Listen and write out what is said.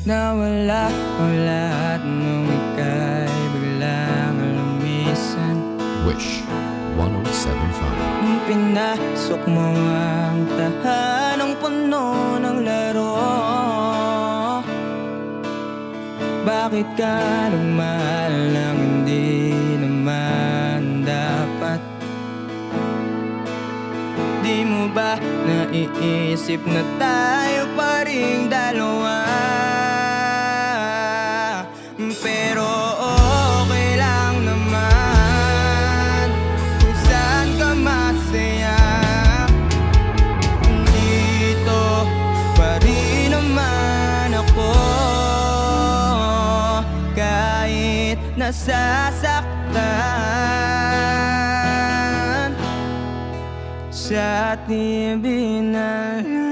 Nawala ang lahat nung ika'y biglang lumisan. Wish 107.5. Nung pinasok mo ang tahanang puno ng laro, bakit ka nagmahal nang hindi naman dapat? Di mo ba naiisip na tayo pa ring dalawa? Pero okay lang naman kung saan ka masaya. Dito pa rin naman ako, kahit nasasaktan sa ating binala.